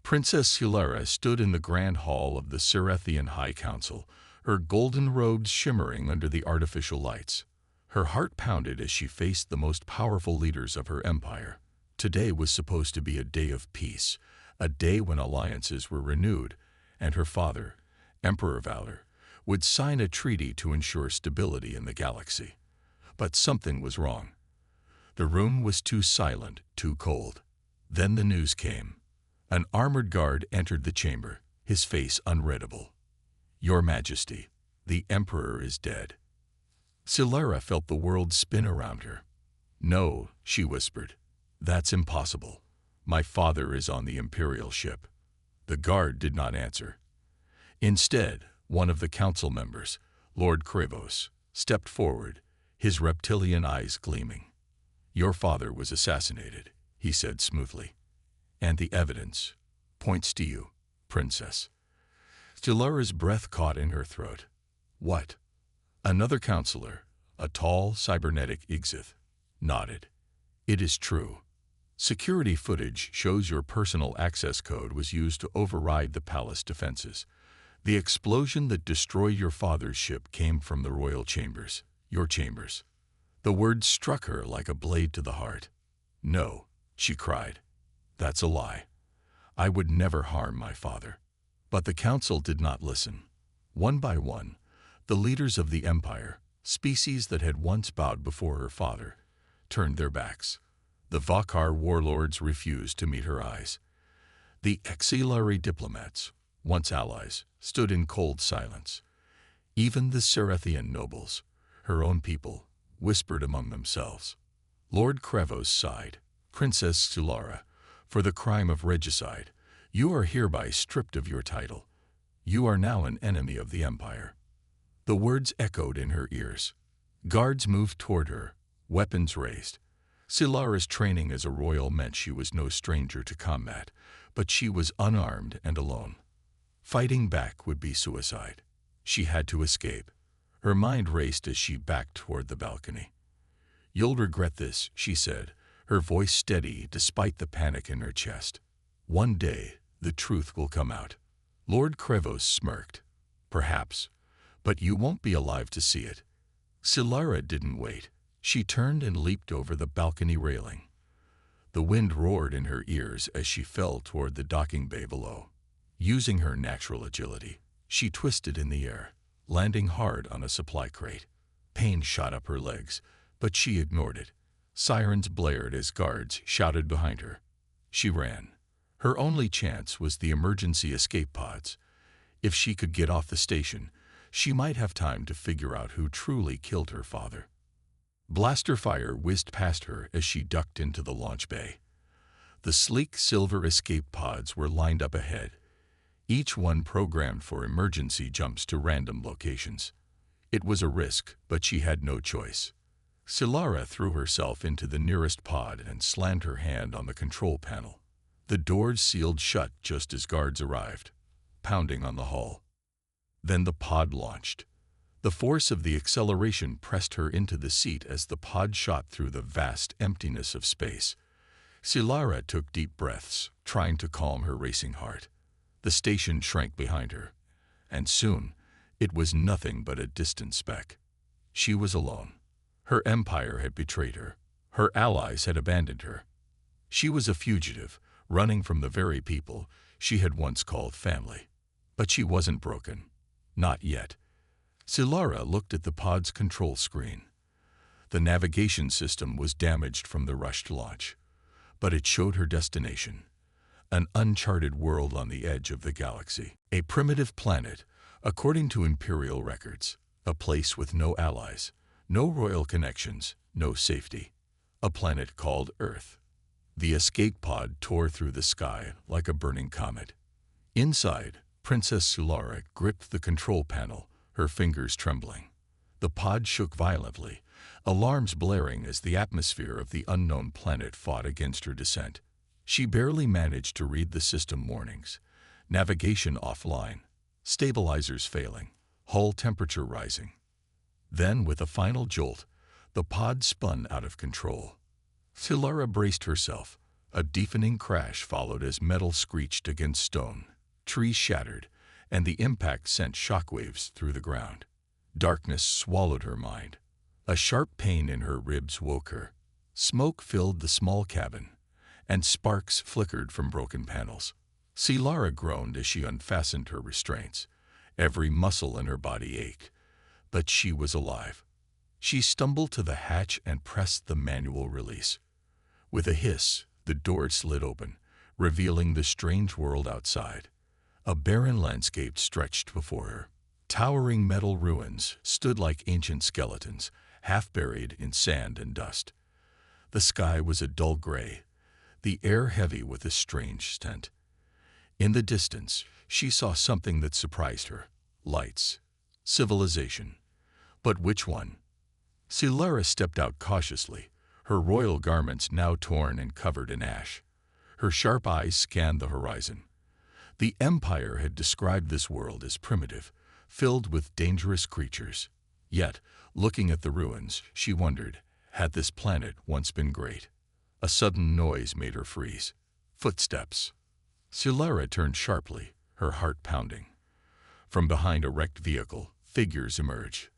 Princess Hilara stood in the grand hall of the Cerethian High Council, her golden robes shimmering under the artificial lights. Her heart pounded as she faced the most powerful leaders of her empire. Today was supposed to be a day of peace, a day when alliances were renewed, and her father, Emperor Valor, would sign a treaty to ensure stability in the galaxy. But something was wrong. The room was too silent, too cold. Then the news came. An armored guard entered the chamber, his face unreadable. "Your Majesty, the Emperor is dead." Hilara felt the world spin around her. "No," she whispered. "That's impossible. My father is on the Imperial ship." The guard did not answer. Instead, one of the council members, Lord Krivos, stepped forward, his reptilian eyes gleaming. "Your father was assassinated," he said smoothly. "And the evidence points to you, Princess." Hilara's breath caught in her throat. "What?" Another counselor, a tall, cybernetic Igzith, nodded. "It is true. Security footage shows your personal access code was used to override the palace defenses. The explosion that destroyed your father's ship came from the royal chambers, your chambers." The words struck her like a blade to the heart. "No," she cried. "That's a lie. I would never harm my father." But the council did not listen. One by one, the leaders of the empire, species that had once bowed before her father, turned their backs. The Vakar warlords refused to meet her eyes. The exiliary diplomats, once allies, stood in cold silence. Even the Cerethian nobles, her own people, whispered among themselves. Lord Krevos sighed. "Princess Hilara, for the crime of regicide, you are hereby stripped of your title. You are now an enemy of the Empire." The words echoed in her ears. Guards moved toward her, weapons raised. Hilara's training as a royal meant she was no stranger to combat, but she was unarmed and alone. Fighting back would be suicide. She had to escape. Her mind raced as she backed toward the balcony. "You'll regret this," she said, her voice steady despite the panic in her chest. "One day, the truth will come out." Lord Krevos smirked. "Perhaps, but you won't be alive to see it." Hilara didn't wait. She turned and leaped over the balcony railing. The wind roared in her ears as she fell toward the docking bay below. Using her natural agility, she twisted in the air, landing hard on a supply crate. Pain shot up her legs, but she ignored it. Sirens blared as guards shouted behind her. She ran. Her only chance was the emergency escape pods. If she could get off the station, she might have time to figure out who truly killed her father. Blaster fire whizzed past her as she ducked into the launch bay. The sleek silver escape pods were lined up ahead, each one programmed for emergency jumps to random locations. It was a risk, but she had no choice. Hilara threw herself into the nearest pod and slammed her hand on the control panel. The doors sealed shut just as guards arrived, pounding on the hull. Then the pod launched. The force of the acceleration pressed her into the seat as the pod shot through the vast emptiness of space. Hilara took deep breaths, trying to calm her racing heart. The station shrank behind her, and soon it was nothing but a distant speck. She was alone. Her empire had betrayed her. Her allies had abandoned her. She was a fugitive, running from the very people she had once called family. But she wasn't broken. Not yet. Hilara looked at the pod's control screen. The navigation system was damaged from the rushed launch, but it showed her destination, an uncharted world on the edge of the galaxy. A primitive planet, according to Imperial records, a place with no allies, no royal connections, no safety. A planet called Earth. The escape pod tore through the sky like a burning comet. Inside, Princess Hilara gripped the control panel, her fingers trembling. The pod shook violently, alarms blaring as the atmosphere of the unknown planet fought against her descent. She barely managed to read the system warnings. Navigation offline, stabilizers failing, hull temperature rising. Then, with a final jolt, the pod spun out of control. Hilara braced herself, A deafening crash followed as metal screeched against stone. Trees shattered, and the impact sent shockwaves through the ground. Darkness swallowed her mind. A sharp pain in her ribs woke her. Smoke filled the small cabin, and sparks flickered from broken panels. Silara groaned as she unfastened her restraints. Every muscle in her body ached, but she was alive. She stumbled to the hatch and pressed the manual release. With a hiss, the door slid open, revealing the strange world outside. A barren landscape stretched before her. Towering metal ruins stood like ancient skeletons, half buried in sand and dust. The sky was a dull gray, the air heavy with a strange scent. In the distance, she saw something that surprised her. Lights. Civilization. But which one? Silara stepped out cautiously, her royal garments now torn and covered in ash. Her sharp eyes scanned the horizon. The Empire had described this world as primitive, filled with dangerous creatures. Yet, looking at the ruins, she wondered, had this planet once been great? A sudden noise made her freeze. Footsteps. Silara turned sharply, her heart pounding. From behind a wrecked vehicle, figures emerged.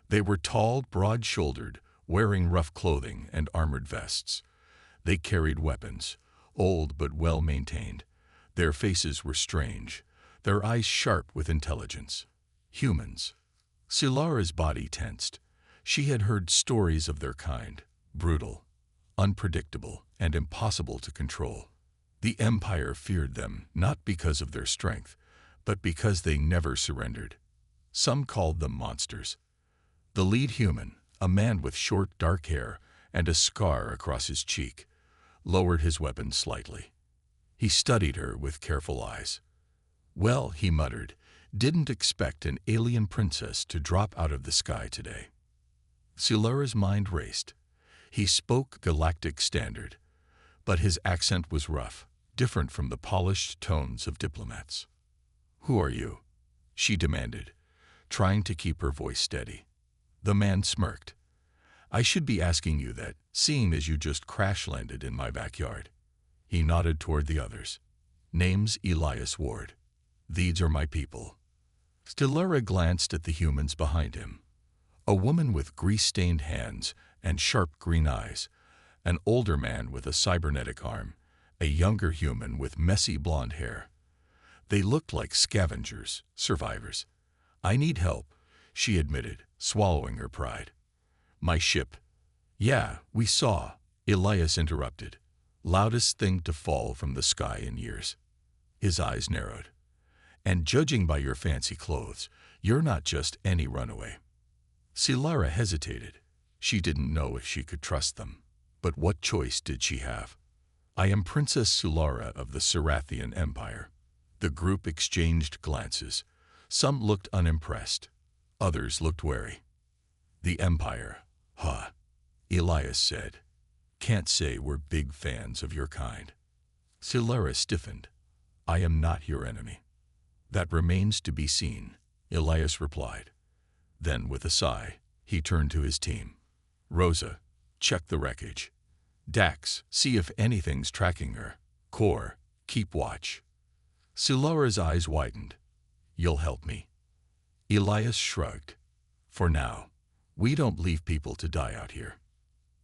They were tall, broad-shouldered, wearing rough clothing and armored vests. They carried weapons, old but well-maintained. Their faces were strange, their eyes sharp with intelligence. Humans. Silara's body tensed. She had heard stories of their kind, brutal, unpredictable, and impossible to control. The Empire feared them not because of their strength, but because they never surrendered. Some called them monsters. The lead human, a man with short, dark hair and a scar across his cheek, lowered his weapon slightly. He studied her with careful eyes. "Well," he muttered, "didn't expect an alien princess to drop out of the sky today." Silara's mind raced. He spoke galactic standard, but his accent was rough, different from the polished tones of diplomats. "Who are you?" she demanded, trying to keep her voice steady. The man smirked. "I should be asking you that, seeing as you just crash-landed in my backyard." He nodded toward the others. "Name's Elias Ward. These are my people." Silara glanced at the humans behind him. A woman with grease-stained hands and sharp green eyes, an older man with a cybernetic arm, a younger human with messy blonde hair. They looked like scavengers, survivors. "I need help," she admitted, swallowing her pride. "My ship." "Yeah, we saw," Elias interrupted. Loudest thing to fall from the sky in years. His eyes narrowed. "And judging by your fancy clothes, you're not just any runaway." Silara hesitated. She didn't know if she could trust them. But what choice did she have? "I am Princess Silara of the Cirathian Empire." The group exchanged glances. Some looked unimpressed. Others looked wary. "The Empire, huh?" Elias said. "Can't say we're big fans of your kind." Silara stiffened. "I am not your enemy." "That remains to be seen," Elias replied. Then, with a sigh, he turned to his team. "Rosa, check the wreckage. Dax, see if anything's tracking her. Core, keep watch." Silara's eyes widened. "You'll help me?" Elias shrugged. "For now. We don't leave people to die out here."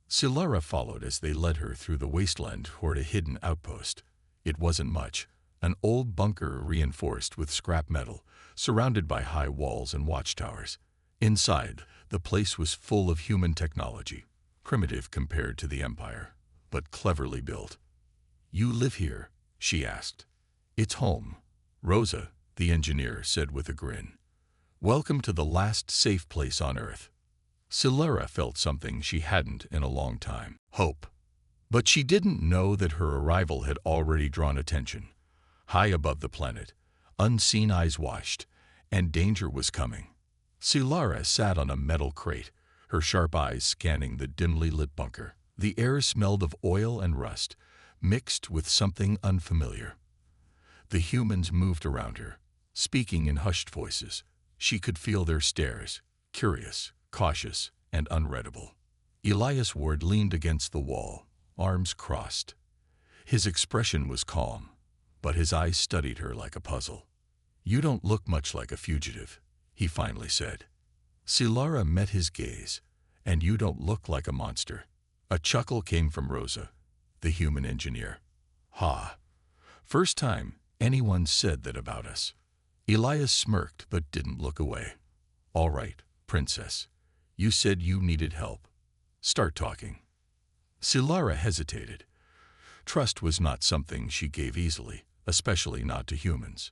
Silara followed as they led her through the wasteland toward a hidden outpost. It wasn't much, an old bunker reinforced with scrap metal, surrounded by high walls and watchtowers. Inside, the place was full of human technology, primitive compared to the Empire, but cleverly built. "You live here?" she asked. "It's home." "Rosa," the engineer said with a grin. "Welcome to the last safe place on Earth." Silara felt something she hadn't in a long time. Hope. But she didn't know that her arrival had already drawn attention. High above the planet, unseen eyes watched, and danger was coming. Silara sat on a metal crate, her sharp eyes scanning the dimly lit bunker. The air smelled of oil and rust, mixed with something unfamiliar. The humans moved around her, speaking in hushed voices. She could feel their stares, curious, cautious, and unreadable. Elias Ward leaned against the wall, arms crossed. His expression was calm, but his eyes studied her like a puzzle. "You don't look much like a fugitive," he finally said. Silara met his gaze. "And you don't look like a monster." A chuckle came from Rosa, the human engineer. "Ha! First time anyone said that about us." Elias smirked but didn't look away. "All right, princess. You said you needed help. Start talking." Silara hesitated. Trust was not something she gave easily, especially not to humans.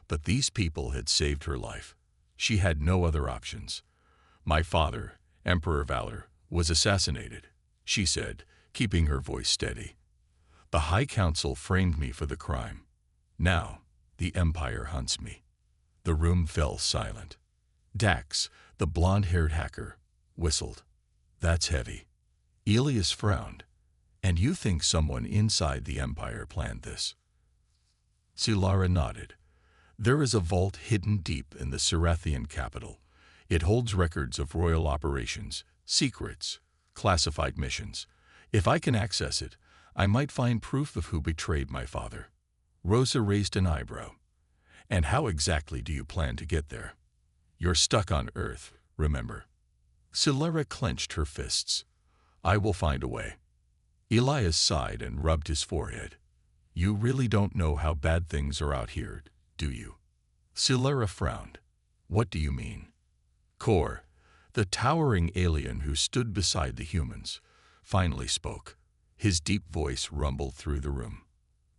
But these people had saved her life. She had no other options. "My father, Emperor Valor, was assassinated," she said, keeping her voice steady. "The High Council framed me for the crime. Now, the Empire hunts me." The room fell silent. Dax, the blonde-haired hacker, whistled. "That's heavy." Elias frowned. "And you think someone inside the Empire planned this?" Silara nodded. "There is a vault hidden deep in the Cirathian capital. It holds records of royal operations, secrets, classified missions. If I can access it, I might find proof of who betrayed my father." Rosa raised an eyebrow. "And how exactly do you plan to get there? You're stuck on Earth, remember." Silara clenched her fists. "I will find a way." Elias sighed and rubbed his forehead. "You really don't know how bad things are out here, do you?" Silara frowned. "What do you mean?" Kor, the towering alien who stood beside the humans, finally spoke. His deep voice rumbled through the room.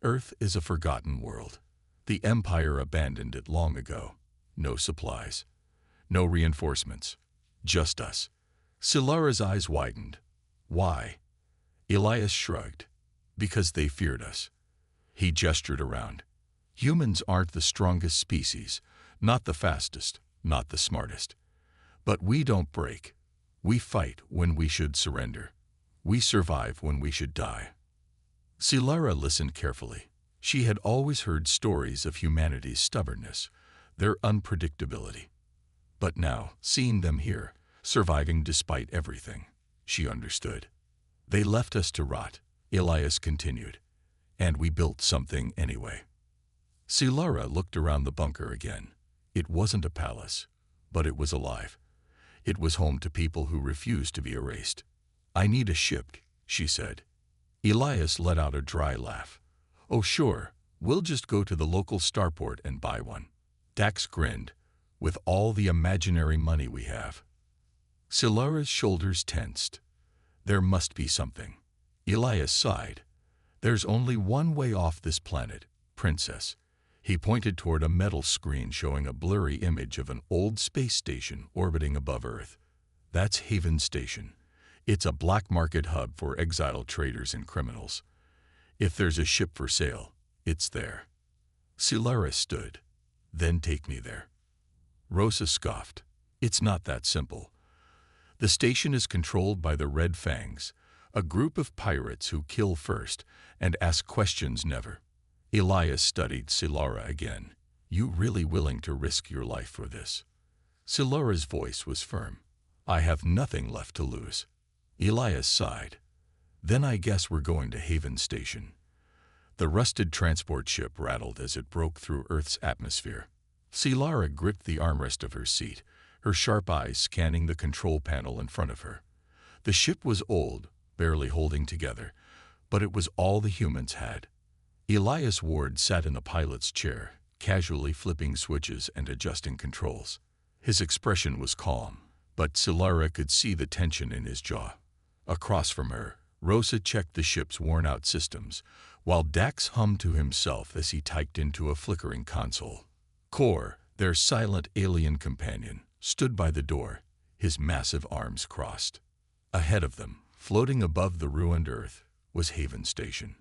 "Earth is a forgotten world. The Empire abandoned it long ago. No supplies. No reinforcements. Just us." Silara's eyes widened. "Why?" Elias shrugged. "Because they feared us." He gestured around. "Humans aren't the strongest species, not the fastest, not the smartest. But we don't break. We fight when we should surrender. We survive when we should die." Silara listened carefully. She had always heard stories of humanity's stubbornness, their unpredictability. But now, seeing them here, surviving despite everything, she understood. "They left us to rot," Elias continued. "And we built something anyway." Silara looked around the bunker again. It wasn't a palace, but it was alive. It was home to people who refused to be erased. "I need a ship," she said. Elias let out a dry laugh. "Oh sure, we'll just go to the local starport and buy one." Dax grinned. "With all the imaginary money we have." Silara's shoulders tensed. There must be something. Elias sighed. "There's only one way off this planet, princess." He pointed toward a metal screen showing a blurry image of an old space station orbiting above Earth. "That's Haven Station. It's a black market hub for exiled traders and criminals. If there's a ship for sale, it's there." Silara stood. "Then take me there." Rosa scoffed. "It's not that simple. The station is controlled by the Red Fangs, a group of pirates who kill first and ask questions never." Elias studied Silara again. "You really willing to risk your life for this?" Silara's voice was firm. "I have nothing left to lose." Elias sighed. "Then I guess we're going to Haven Station." The rusted transport ship rattled as it broke through Earth's atmosphere. Silara gripped the armrest of her seat, her sharp eyes scanning the control panel in front of her. The ship was old, barely holding together, but it was all the humans had. Elias Ward sat in the pilot's chair, casually flipping switches and adjusting controls. His expression was calm, but Silara could see the tension in his jaw. Across from her, Rosa checked the ship's worn-out systems, while Dax hummed to himself as he typed into a flickering console. Kor, their silent alien companion, stood by the door, his massive arms crossed. Ahead of them, floating above the ruined Earth, was Haven Station.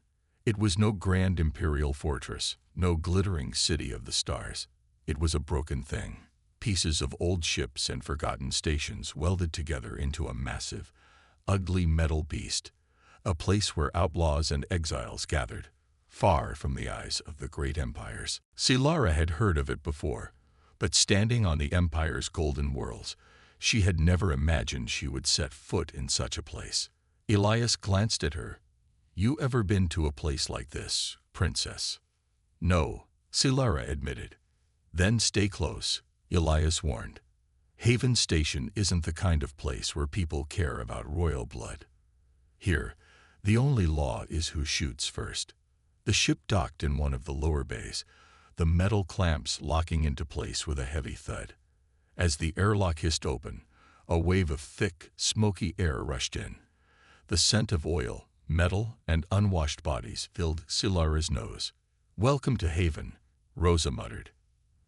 It was no grand imperial fortress, no glittering city of the stars. It was a broken thing, pieces of old ships and forgotten stations welded together into a massive, ugly metal beast, a place where outlaws and exiles gathered, far from the eyes of the great empires. Silara had heard of it before, but standing on the Empire's golden worlds, she had never imagined she would set foot in such a place. Elias glanced at her. You ever been to a place like this, Princess? No, Silara admitted. Then stay close, Elias warned. Haven Station isn't the kind of place where people care about royal blood. Here, the only law is who shoots first. The ship docked in one of the lower bays, the metal clamps locking into place with a heavy thud. As the airlock hissed open, a wave of thick, smoky air rushed in. The scent of oil, metal, and unwashed bodies filled Silara's nose. "Welcome to Haven," Rosa muttered.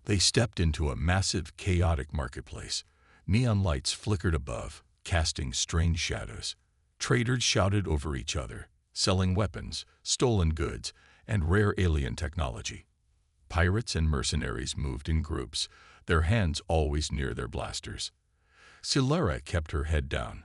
They stepped into a massive, chaotic marketplace. Neon lights flickered above, casting strange shadows. Traders shouted over each other, selling weapons, stolen goods, and rare alien technology. Pirates and mercenaries moved in groups, their hands always near their blasters. Silara kept her head down,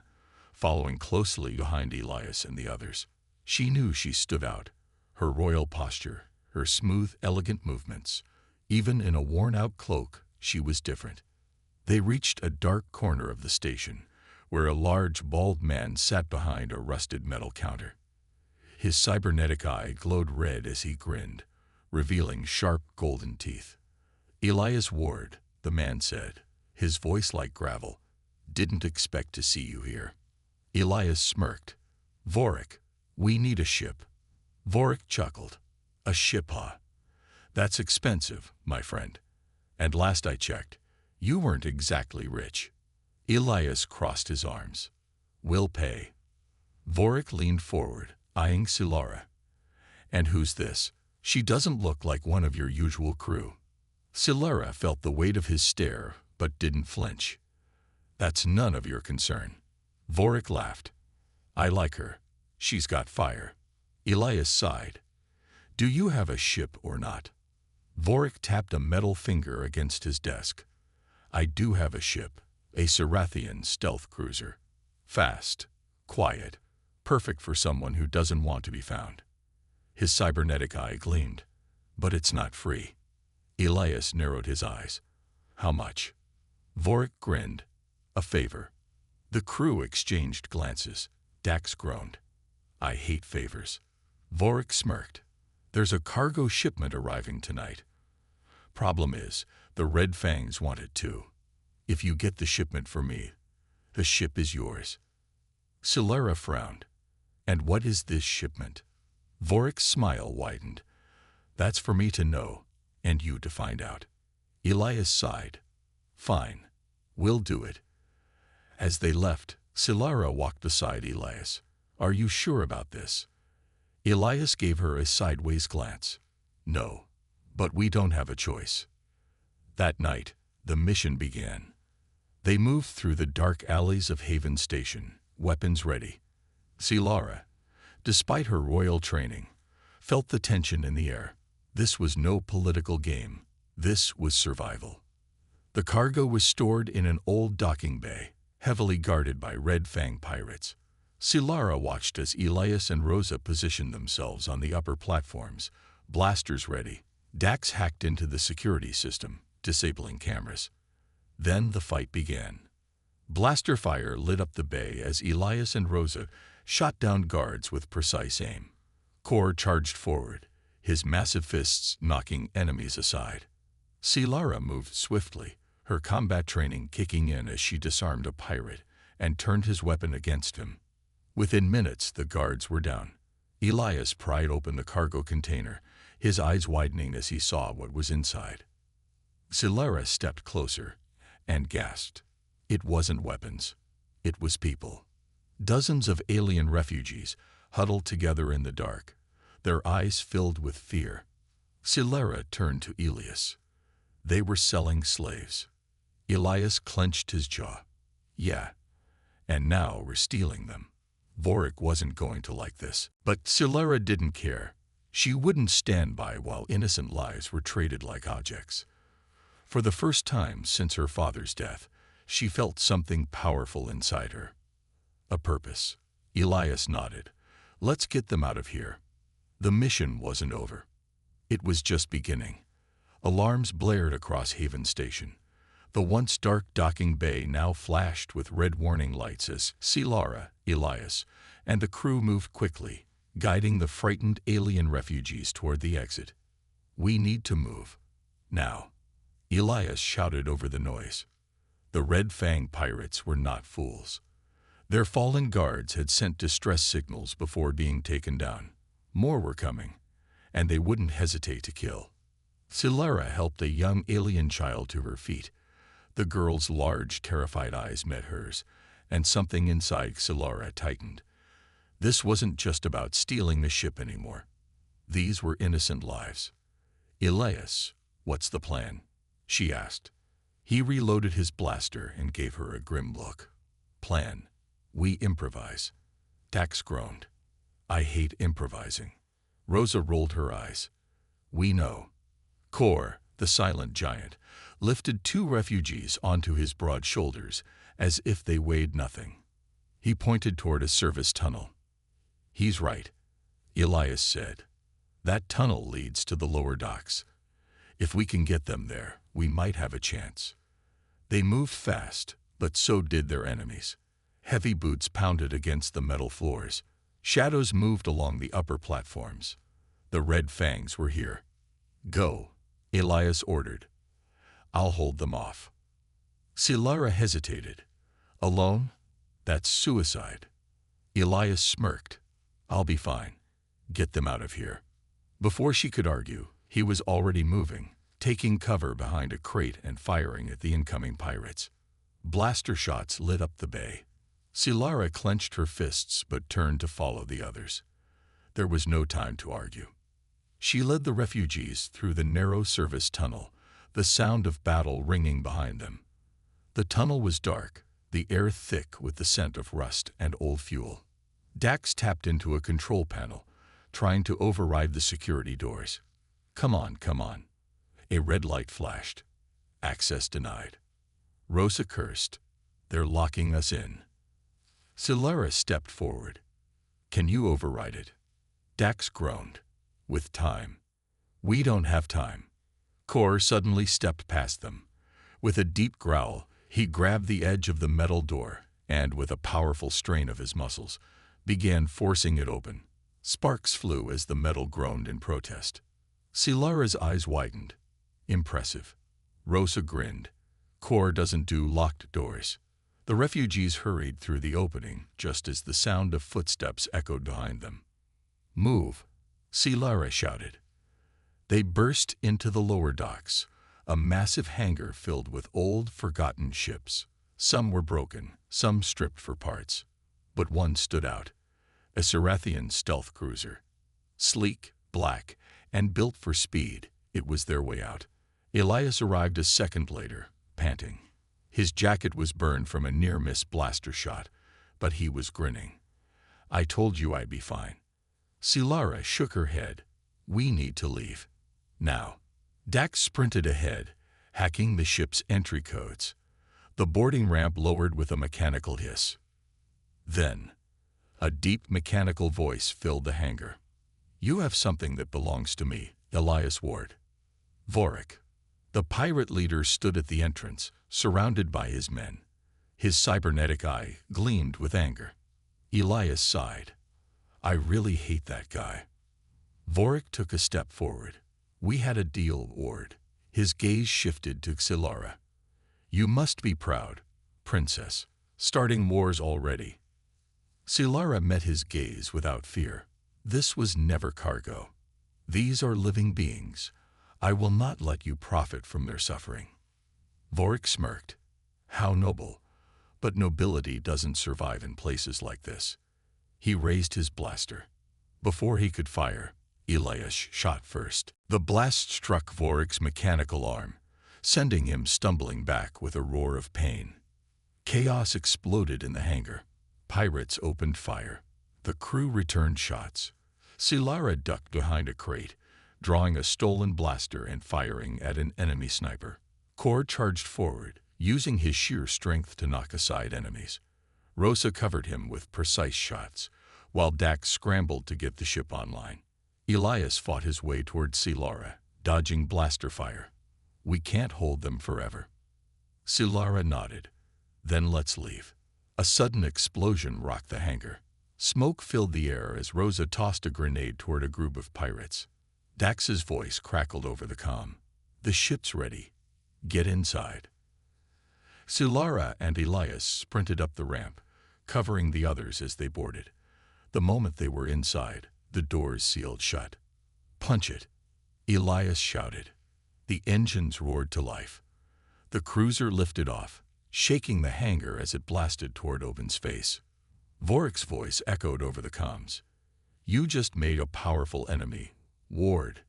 following closely behind Elias and the others. She knew she stood out, her royal posture, her smooth, elegant movements. Even in a worn-out cloak, she was different. They reached a dark corner of the station, where a large, bald man sat behind a rusted metal counter. His cybernetic eye glowed red as he grinned, revealing sharp, golden teeth. "Elias Ward," the man said, his voice like gravel. "Didn't expect to see you here." Elias smirked. "Vorik, we need a ship." Vorik chuckled. "A ship, huh? That's expensive, my friend. And last I checked, you weren't exactly rich." Elias crossed his arms. "We'll pay." Vorik leaned forward, eyeing Silara. "And who's this? She doesn't look like one of your usual crew." Silara felt the weight of his stare, but didn't flinch. "That's none of your concern." Vorik laughed. "I like her. She's got fire." Elias sighed. "Do you have a ship or not?" Vorik tapped a metal finger against his desk. "I do have a ship, a Cirathian stealth cruiser. Fast, quiet, perfect for someone who doesn't want to be found." His cybernetic eye gleamed. "But it's not free." Elias narrowed his eyes. "How much?" Vorik grinned. "A favor." The crew exchanged glances. Dax groaned. "I hate favors." Vorik smirked. "There's a cargo shipment arriving tonight. Problem is, the Red Fangs want it too. If you get the shipment for me, the ship is yours." Silara frowned. "And what is this shipment?" Vorik's smile widened. "That's for me to know, and you to find out." Elias sighed. "Fine, we'll do it." As they left, Silara walked beside Elias. "Are you sure about this?" Elias gave her a sideways glance. "No, but we don't have a choice." That night, the mission began. They moved through the dark alleys of Haven Station, weapons ready. Silara, despite her royal training, felt the tension in the air. This was no political game. This was survival. The cargo was stored in an old docking bay, heavily guarded by Red Fang pirates. Silara watched as Elias and Rosa positioned themselves on the upper platforms, blasters ready. Dax hacked into the security system, disabling cameras. Then the fight began. Blaster fire lit up the bay as Elias and Rosa shot down guards with precise aim. Kor charged forward, his massive fists knocking enemies aside. Silara moved swiftly, her combat training kicking in as she disarmed a pirate and turned his weapon against him. Within minutes, the guards were down. Elias pried open the cargo container, his eyes widening as he saw what was inside. Silara stepped closer and gasped. It wasn't weapons. It was people. Dozens of alien refugees huddled together in the dark, their eyes filled with fear. Silara turned to Elias. They were selling slaves. Elias clenched his jaw. "Yeah, and now we're stealing them." Vorik wasn't going to like this, but Silara didn't care. She wouldn't stand by while innocent lives were traded like objects. For the first time since her father's death, she felt something powerful inside her. A purpose. Elias nodded. "Let's get them out of here." The mission wasn't over. It was just beginning. Alarms blared across Haven Station. The once dark docking bay now flashed with red warning lights as Silara, Elias, and the crew moved quickly, guiding the frightened alien refugees toward the exit. "We need to move. Now," Elias shouted over the noise. The Red Fang pirates were not fools. Their fallen guards had sent distress signals before being taken down. More were coming, and they wouldn't hesitate to kill. Silara helped a young alien child to her feet. The girl's large, terrified eyes met hers, and something inside Silara tightened. This wasn't just about stealing the ship anymore. These were innocent lives. "Elias, what's the plan?" she asked. He reloaded his blaster and gave her a grim look. "Plan? We improvise." Dax groaned. "I hate improvising." Rosa rolled her eyes. "We know." Kor, the silent giant, lifted 2 refugees onto his broad shoulders as if they weighed nothing. He pointed toward a service tunnel. "He's right," Elias said. "That tunnel leads to the lower docks. If we can get them there, we might have a chance." They moved fast, but so did their enemies. Heavy boots pounded against the metal floors. Shadows moved along the upper platforms. The Red Fangs were here. "Go," Elias ordered. "I'll hold them off." Silara hesitated. "Alone? That's suicide." Elias smirked. "I'll be fine. Get them out of here." Before she could argue, he was already moving, taking cover behind a crate and firing at the incoming pirates. Blaster shots lit up the bay. Silara clenched her fists but turned to follow the others. There was no time to argue. She led the refugees through the narrow service tunnel, the sound of battle ringing behind them. The tunnel was dark, the air thick with the scent of rust and old fuel. Dax tapped into a control panel, trying to override the security doors. Come on. A red light flashed. Access denied. Rosa cursed. "They're locking us in." Silara stepped forward. "Can you override it?" Dax groaned. "With time." "We don't have time." Kor suddenly stepped past them. With a deep growl, he grabbed the edge of the metal door and, with a powerful strain of his muscles, began forcing it open. Sparks flew as the metal groaned in protest. Silara's eyes widened. "Impressive." Rosa grinned. "Kor doesn't do locked doors." The refugees hurried through the opening just as the sound of footsteps echoed behind them. "Move," Silara shouted. They burst into the lower docks, a massive hangar filled with old, forgotten ships. Some were broken, some stripped for parts. But one stood out, a Cirathian stealth cruiser. Sleek, black, and built for speed, it was their way out. Elias arrived a second later, panting. His jacket was burned from a near-miss blaster shot, but he was grinning. "I told you I'd be fine." Silara shook her head. "We need to leave. Now." Dax sprinted ahead, hacking the ship's entry codes. The boarding ramp lowered with a mechanical hiss. Then, a deep mechanical voice filled the hangar. "You have something that belongs to me, Elias Ward." Vorik. The pirate leader stood at the entrance, surrounded by his men. His cybernetic eye gleamed with anger. Elias sighed. "I really hate that guy." Vorik took a step forward. "We had a deal, Ward." His gaze shifted to Silara. "You must be proud, princess. Starting wars already." Silara met his gaze without fear. "This was never cargo. These are living beings. I will not let you profit from their suffering." Vorik smirked. "How noble. But nobility doesn't survive in places like this." He raised his blaster. Before he could fire, Elias shot first. The blast struck Vorik's mechanical arm, sending him stumbling back with a roar of pain. Chaos exploded in the hangar. Pirates opened fire. The crew returned shots. Silara ducked behind a crate, drawing a stolen blaster and firing at an enemy sniper. Kor charged forward, using his sheer strength to knock aside enemies. Rosa covered him with precise shots, while Dax scrambled to get the ship online. Elias fought his way toward Silara, dodging blaster fire. "We can't hold them forever." Silara nodded. "Then let's leave." A sudden explosion rocked the hangar. Smoke filled the air as Rosa tossed a grenade toward a group of pirates. Dax's voice crackled over the comm. "The ship's ready. Get inside." Solara and Elias sprinted up the ramp, covering the others as they boarded. The moment they were inside, the doors sealed shut. "Punch it," Elias shouted. The engines roared to life. The cruiser lifted off, shaking the hangar as it blasted toward Oben's face. Vorik's voice echoed over the comms. "You just made a powerful enemy, Ward.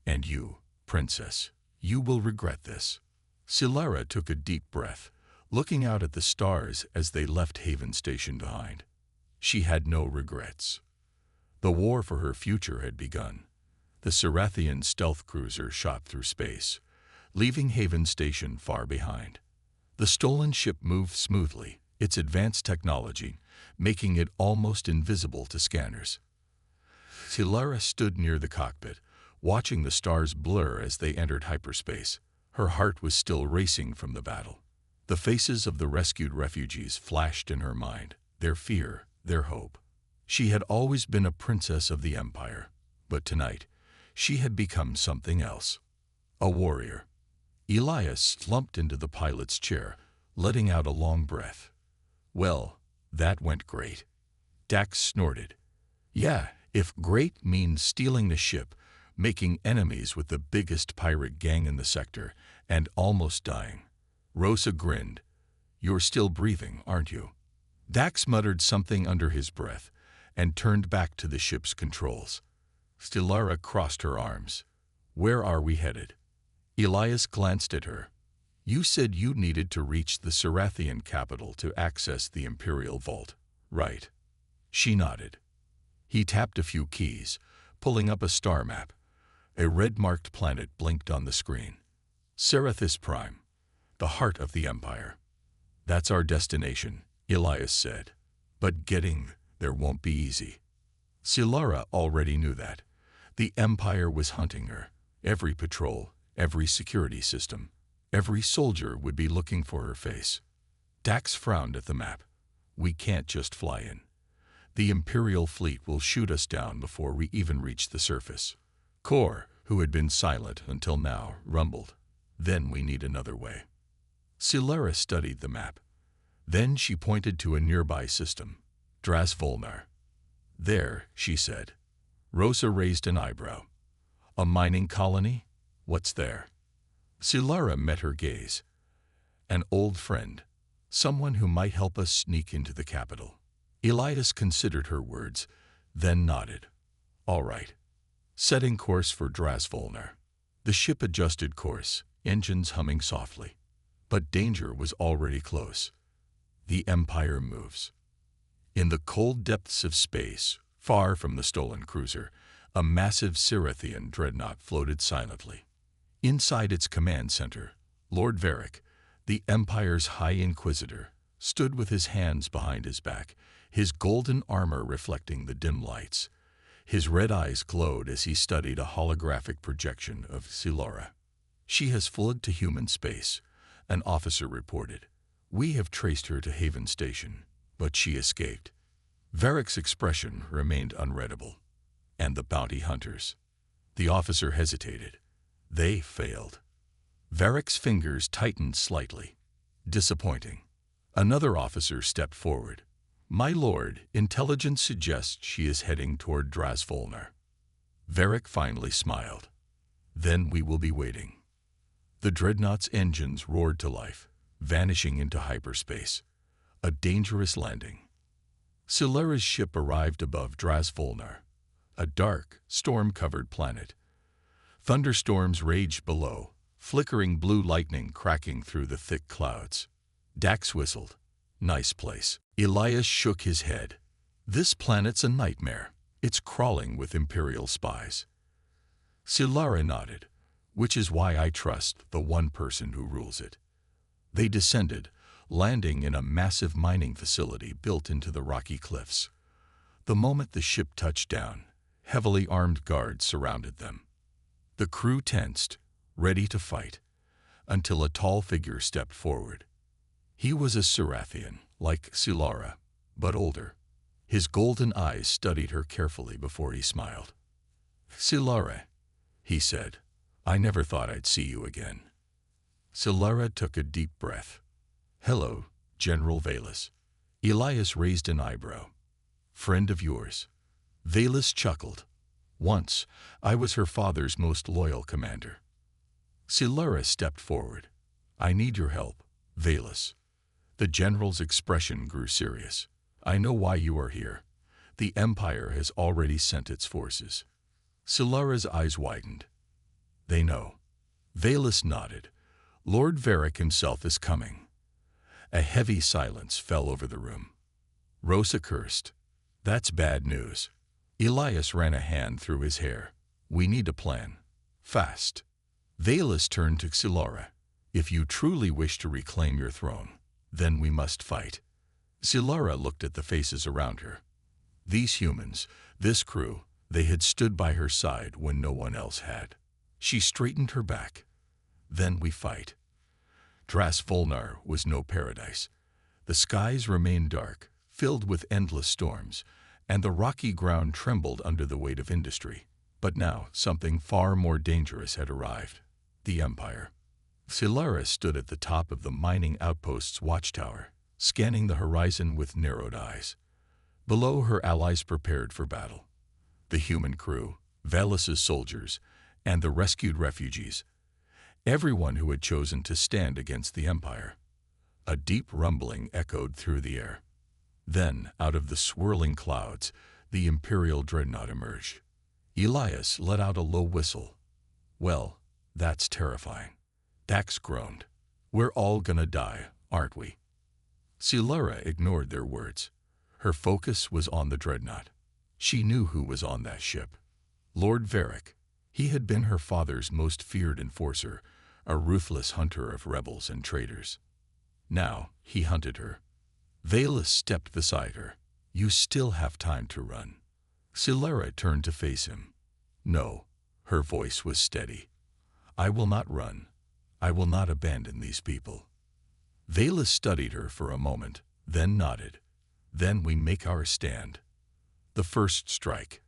And you, Princess, you will regret this." Solara took a deep breath, looking out at the stars as they left Haven Station behind. She had no regrets. The war for her future had begun. The Cirathian stealth cruiser shot through space, leaving Haven Station far behind. The stolen ship moved smoothly, its advanced technology making it almost invisible to scanners. Solara stood near the cockpit, watching the stars blur as they entered hyperspace. Her heart was still racing from the battle. The faces of the rescued refugees flashed in her mind, their fear, their hope. She had always been a princess of the Empire, but tonight, she had become something else. A warrior. Elias slumped into the pilot's chair, letting out a long breath. "Well, that went great." Dax snorted. "Yeah, if great means stealing the ship, making enemies with the biggest pirate gang in the sector, and almost dying." Rosa grinned. "You're still breathing, aren't you?" Dax muttered something under his breath and turned back to the ship's controls. Solara crossed her arms. "Where are we headed?" Elias glanced at her. "You said you needed to reach the Cirathian capital to access the Imperial Vault, right?" She nodded. He tapped a few keys, pulling up a star map. A red-marked planet blinked on the screen. "Cerathis Prime, the heart of the Empire." "That's our destination," Elias said. "But getting there won't be easy." Solara already knew that. The Empire was hunting her. Every patrol, every security system, every soldier would be looking for her face. Dax frowned at the map. "We can't just fly in. The Imperial fleet will shoot us down before we even reach the surface." Kor, who had been silent until now, rumbled. "Then we need another way." Solara studied the map. Then she pointed to a nearby system, Dras Volnar. "There," she said. Rosa raised an eyebrow. "A mining colony? What's there?" Solara met her gaze. "An old friend. Someone who might help us sneak into the capital." Elias considered her words, then nodded. "All right." Setting course for Dras Volnar. The ship adjusted course, engines humming softly. But danger was already close. The Empire moves. In the cold depths of space, far from the stolen cruiser, a massive Cirathian dreadnought floated silently. Inside its command center, Lord Varric, the Empire's High Inquisitor, stood with his hands behind his back, his golden armor reflecting the dim lights. His red eyes glowed as he studied a holographic projection of Solara. "She has fled to human space," an officer reported. "We have traced her to Haven Station, but she escaped." Varric's expression remained unreadable. "And the bounty hunters?" The officer hesitated. "They failed." Varric's fingers tightened slightly. "Disappointing." Another officer stepped forward. "My lord, intelligence suggests she is heading toward Dras Volnar." Varric finally smiled. "Then we will be waiting." The dreadnought's engines roared to life, vanishing into hyperspace. A dangerous landing. Solara's ship arrived above Dras Volnar, a dark, storm-covered planet. Thunderstorms raged below, flickering blue lightning cracking through the thick clouds. Dax whistled. "Nice place." Elias shook his head. "This planet's a nightmare. It's crawling with Imperial spies." Solara nodded, "Which is why I trust the one person who rules it." They descended, landing in a massive mining facility built into the rocky cliffs. The moment the ship touched down, heavily armed guards surrounded them. The crew tensed, ready to fight, until a tall figure stepped forward. He was a Cirathian, like Solara, but older. His golden eyes studied her carefully before he smiled. "Silara," he said, "I never thought I'd see you again." Silara took a deep breath. "Hello, General Valus." Elias raised an eyebrow. "Friend of yours." Valus chuckled. "Once, I was her father's most loyal commander." Silara stepped forward. "I need your help, Valus." The general's expression grew serious. "I know why you are here. The Empire has already sent its forces." Silara's eyes widened. "They know." Valus nodded. "Lord Varric himself is coming." A heavy silence fell over the room. Rosa cursed. "That's bad news." Elias ran a hand through his hair. "We need a plan. Fast." Valus turned to Silara. "If you truly wish to reclaim your throne, then we must fight." Silara looked at the faces around her. These humans, this crew, they had stood by her side when no one else had. She straightened her back. "Then we fight." Dras Volnar was no paradise. The skies remained dark, filled with endless storms, and the rocky ground trembled under the weight of industry. But now something far more dangerous had arrived: the Empire. Silara stood at the top of the mining outpost's watchtower, scanning the horizon with narrowed eyes. Below, her allies prepared for battle. The human crew, Valus's soldiers, and the rescued refugees. Everyone who had chosen to stand against the Empire. A deep rumbling echoed through the air. Then, out of the swirling clouds, the Imperial dreadnought emerged. Elias let out a low whistle. "Well, that's terrifying." Dax groaned. "We're all gonna die, aren't we?" Silara ignored their words. Her focus was on the dreadnought. She knew who was on that ship. Lord Varric. He had been her father's most feared enforcer, a ruthless hunter of rebels and traitors. Now he hunted her. Valus stepped beside her. "You still have time to run." Silara turned to face him. "No." Her voice was steady. "I will not run. I will not abandon these people." Valus studied her for a moment, then nodded. "Then we make our stand." The first strike.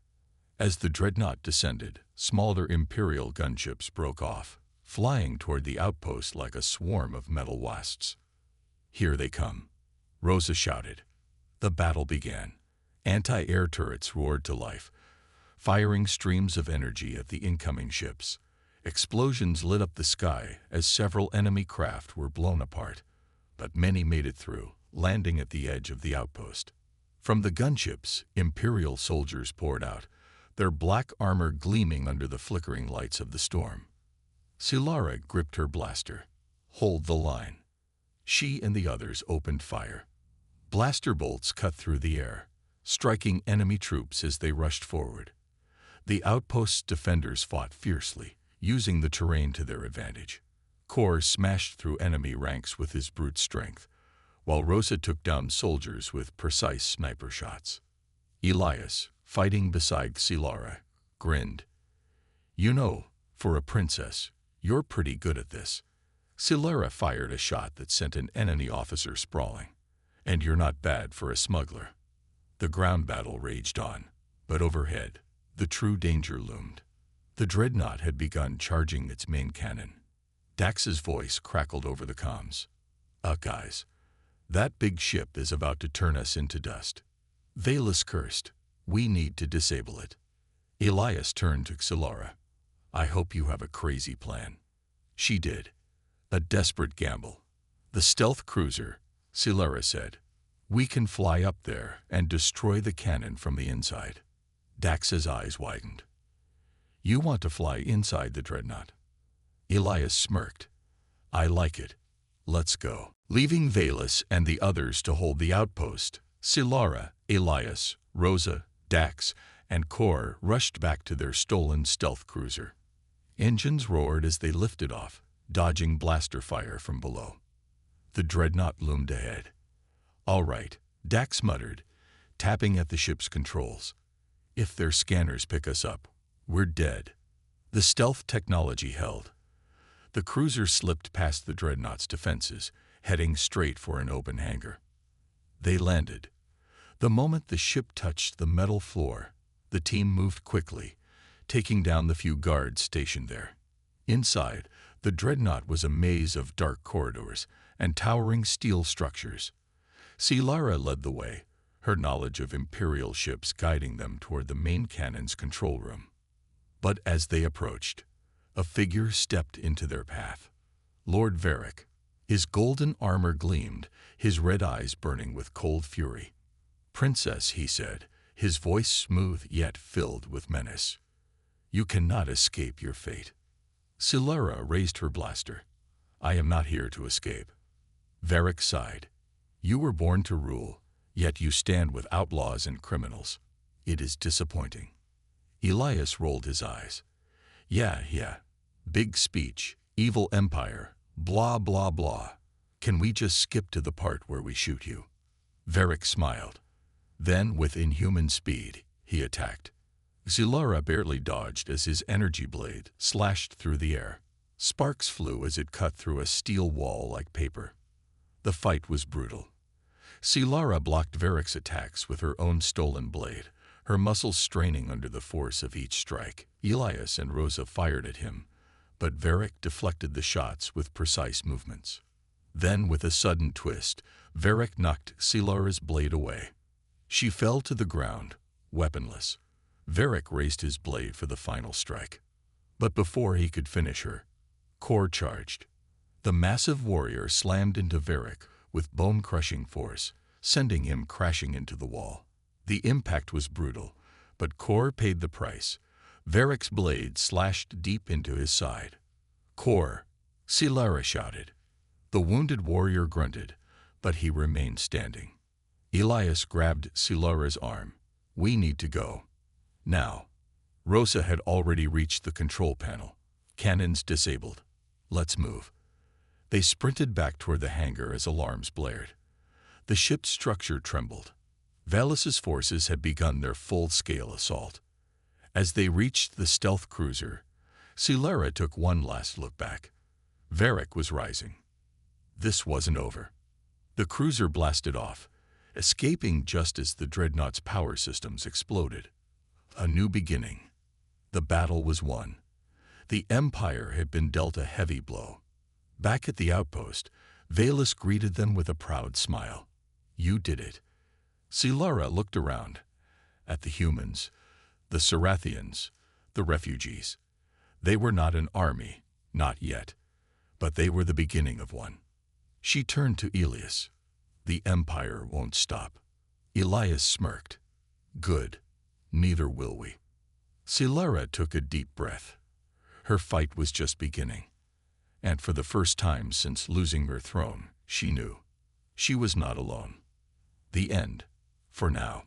As the dreadnought descended, smaller Imperial gunships broke off, flying toward the outpost like a swarm of metal wasps. "Here they come," Rosa shouted. The battle began. Anti-air turrets roared to life, firing streams of energy at the incoming ships. Explosions lit up the sky as several enemy craft were blown apart, but many made it through, landing at the edge of the outpost. From the gunships, Imperial soldiers poured out, their black armor gleaming under the flickering lights of the storm. Silara gripped her blaster. "Hold the line." She and the others opened fire. Blaster bolts cut through the air, striking enemy troops as they rushed forward. The outpost's defenders fought fiercely, using the terrain to their advantage. Kor smashed through enemy ranks with his brute strength, while Rosa took down soldiers with precise sniper shots. Elias, fighting beside Silara, grinned. "You know, for a princess, you're pretty good at this." Silara fired a shot that sent an enemy officer sprawling. "And you're not bad for a smuggler." The ground battle raged on, but overhead, the true danger loomed. The dreadnought had begun charging its main cannon. Dax's voice crackled over the comms. Guys, that big ship is about to turn us into dust." Valus cursed. "We need to disable it." Elias turned to Silara. "I hope you have a crazy plan." She did. "A desperate gamble." "The stealth cruiser," Silara said. "We can fly up there and destroy the cannon from the inside." Dax's eyes widened. "You want to fly inside the dreadnought?" Elias smirked. "I like it. Let's go." Leaving Valus and the others to hold the outpost, Silara, Elias, Rosa, Dax, and Kor rushed back to their stolen stealth cruiser. Engines roared as they lifted off, dodging blaster fire from below. The dreadnought loomed ahead. "All right," Dax muttered, tapping at the ship's controls. "If their scanners pick us up, we're dead." The stealth technology held. The cruiser slipped past the dreadnought's defenses, heading straight for an open hangar. They landed. The moment the ship touched the metal floor, the team moved quickly, taking down the few guards stationed there. Inside, the dreadnought was a maze of dark corridors and towering steel structures. Silara led the way, her knowledge of Imperial ships guiding them toward the main cannon's control room. But as they approached, a figure stepped into their path. Lord Varric. His golden armor gleamed, his red eyes burning with cold fury. "Princess," he said, his voice smooth yet filled with menace. "You cannot escape your fate." Silara raised her blaster. "I am not here to escape." Varric sighed. "You were born to rule, yet you stand with outlaws and criminals. It is disappointing." Elias rolled his eyes. Yeah. Big speech, evil empire, blah blah blah. Can we just skip to the part where we shoot you?" Varric smiled. Then, with inhuman speed, he attacked. Silara barely dodged as his energy blade slashed through the air. Sparks flew as it cut through a steel wall like paper. The fight was brutal. Silara blocked Varric's attacks with her own stolen blade, her muscles straining under the force of each strike. Elias and Rosa fired at him, but Varric deflected the shots with precise movements. Then, with a sudden twist, Varric knocked Silara's blade away. She fell to the ground, weaponless. Varric raised his blade for the final strike. But before he could finish her, Kor charged. The massive warrior slammed into Varric with bone-crushing force, sending him crashing into the wall. The impact was brutal, but Kor paid the price. Varric's blade slashed deep into his side. "Kor!" Silara shouted. The wounded warrior grunted, but he remained standing. Elias grabbed Silara's arm. "We need to go. Now." Rosa had already reached the control panel. Cannons disabled. "Let's move." They sprinted back toward the hangar as alarms blared. The ship's structure trembled. Valis' forces had begun their full-scale assault. As they reached the stealth cruiser, Silara took one last look back. Varric was rising. This wasn't over. The cruiser blasted off, escaping just as the dreadnought's power systems exploded. A new beginning. The battle was won. The Empire had been dealt a heavy blow. Back at the outpost, Valis greeted them with a proud smile. "You did it." Silara looked around, at the humans, the Cerathians, the refugees. They were not an army, not yet, but they were the beginning of one. She turned to Elias. "The Empire won't stop." Elias smirked. "Good. Neither will we." Silara took a deep breath. Her fight was just beginning. And for the first time since losing her throne, she knew she was not alone. The end, for now.